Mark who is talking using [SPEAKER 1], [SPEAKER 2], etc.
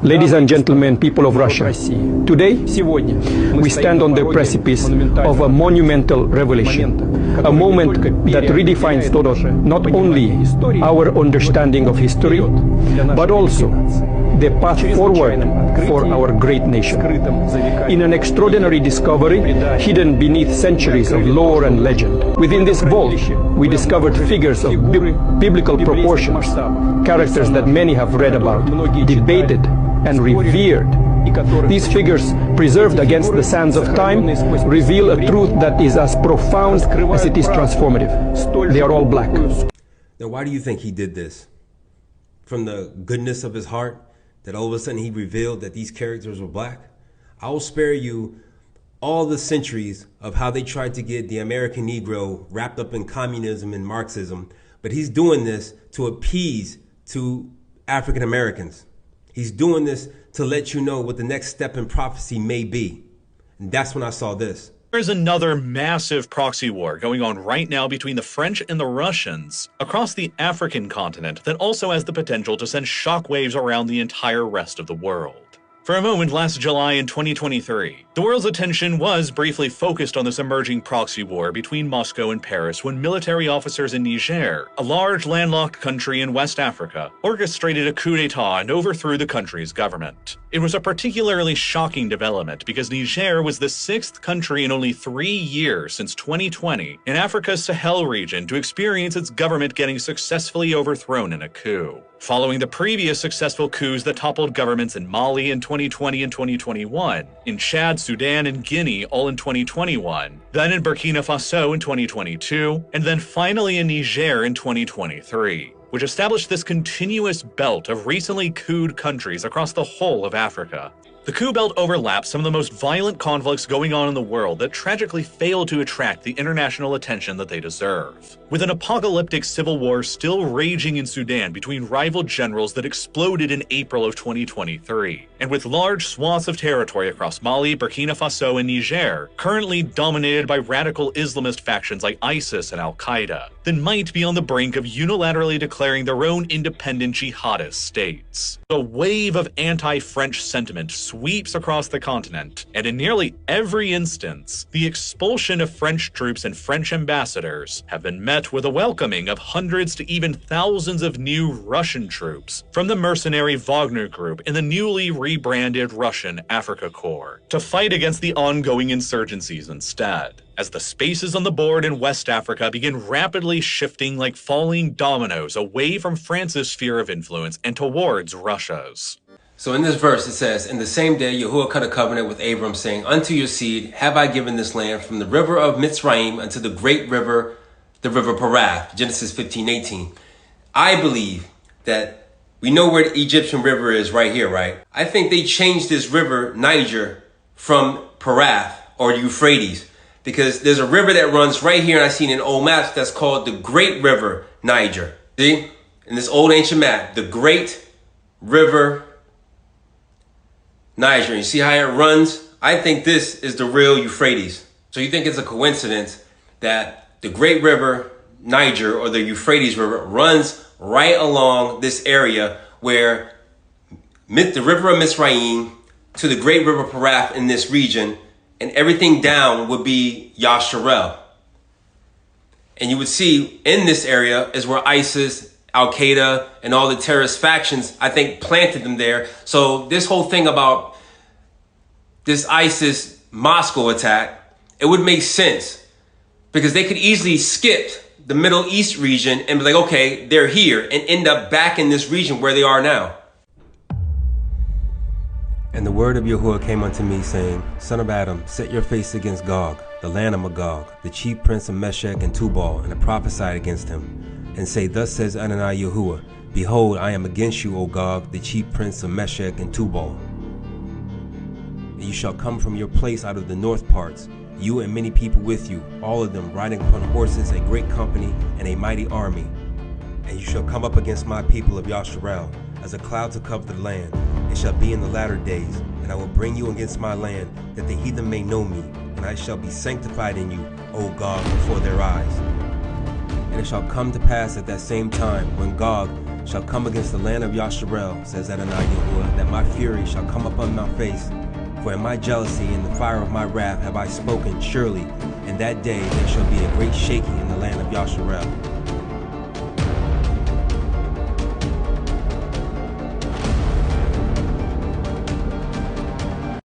[SPEAKER 1] Ladies and gentlemen, people of Russia, today we stand on the precipice of a monumental revelation, a moment that redefines not only our understanding of history, but also the path forward for our great nation. In an extraordinary discovery hidden beneath centuries of lore and legend, within this vault we discovered figures of biblical proportions, characters that many have read about, debated and revered. These figures, preserved against the sands of time, reveal a truth that is as profound as it is transformative. They are all black.
[SPEAKER 2] Now, why do you think he did this? From the goodness of his heart, that all of a sudden he revealed that these characters were black? I will spare you all the centuries of how they tried to get the American Negro wrapped up in communism and Marxism, but he's doing this to appease to African Americans. He's doing this to let you know what the next step in prophecy may be. And that's when I saw this.
[SPEAKER 3] There's another massive proxy war going on right now between the French and the Russians across the African continent that also has the potential to send shockwaves around the entire rest of the world. For a moment last July in 2023, the world's attention was briefly focused on this emerging proxy war between Moscow and Paris when military officers in Niger, a large landlocked country in West Africa, orchestrated a coup d'etat and overthrew the country's government. It was a particularly shocking development because Niger was the sixth country in only 3 years since 2020 in Africa's Sahel region to experience its government getting successfully overthrown in a coup. Following the previous successful coups that toppled governments in Mali in 2020 and 2021, in Chad, Sudan, and Guinea all in 2021, then in Burkina Faso in 2022, and then finally in Niger in 2023, which established this continuous belt of recently couped countries across the whole of Africa. The coup belt overlaps some of the most violent conflicts going on in the world that tragically fail to attract the international attention that they deserve. With an apocalyptic civil war still raging in Sudan between rival generals that exploded in April of 2023, and with large swaths of territory across Mali, Burkina Faso, and Niger currently dominated by radical Islamist factions like ISIS and Al-Qaeda, that might be on the brink of unilaterally declaring their own independent jihadist states. A wave of anti-French sentiment sweeps across the continent, and in nearly every instance, the expulsion of French troops and French ambassadors have been met with a welcoming of hundreds to even thousands of new Russian troops from the mercenary Wagner Group and the newly rebranded Russian Afrika Korps to fight against the ongoing insurgencies instead, as the spaces on the board in West Africa begin rapidly shifting like falling dominoes away from France's sphere of influence and towards Russia's.
[SPEAKER 2] So in this verse it says, "In the same day Yahuwah cut a covenant with Abram, saying, Unto your seed have I given this land from the river of Mitzrayim unto the great river, the river Parath." Genesis 15:18. I believe that we know where the Egyptian river is right here, right? I think they changed this river, Niger, from Parath or Euphrates, because there's a river that runs right here, and I've seen in old maps that's called the Great River Niger. See? In this old ancient map, the Great River Niger. You see how it runs? I think this is the real Euphrates. So you think it's a coincidence that the Great River Niger or the Euphrates River runs right along this area where the river of Mitzrayim to the Great River Parath in this region, and everything down would be Yasharel. And you would see in this area is where ISIS, Al-Qaeda, and all the terrorist factions, I think, planted them there. So this whole thing about this ISIS Moscow attack, it would make sense because they could easily skip the Middle East region and be like, okay, they're here, and end up back in this region where they are now. And the word of Yahuwah came unto me, saying, Son of Adam, set your face against Gog, the land of Magog, the chief prince of Meshech and Tubal, and prophesy against him, and say, Thus says Adonai Yahuwah, Behold, I am against you, O Gog, the chief prince of Meshech and Tubal. And you shall come from your place out of the north parts, you and many people with you, all of them riding upon horses, a great company, and a mighty army. And you shall come up against my people of Yasharel, as a cloud to cover the land. It shall be in the latter days, and I will bring you against my land, that the heathen may know me, and I shall be sanctified in you, O Gog, before their eyes. And it shall come to pass at that same time, when Gog shall come against the land of Yasharel, says Adonai Yahuwah, that my fury shall come upon my face. For in my jealousy and the fire of my wrath have I spoken. Surely in that day there shall be a great shaking in the land of Yasharel.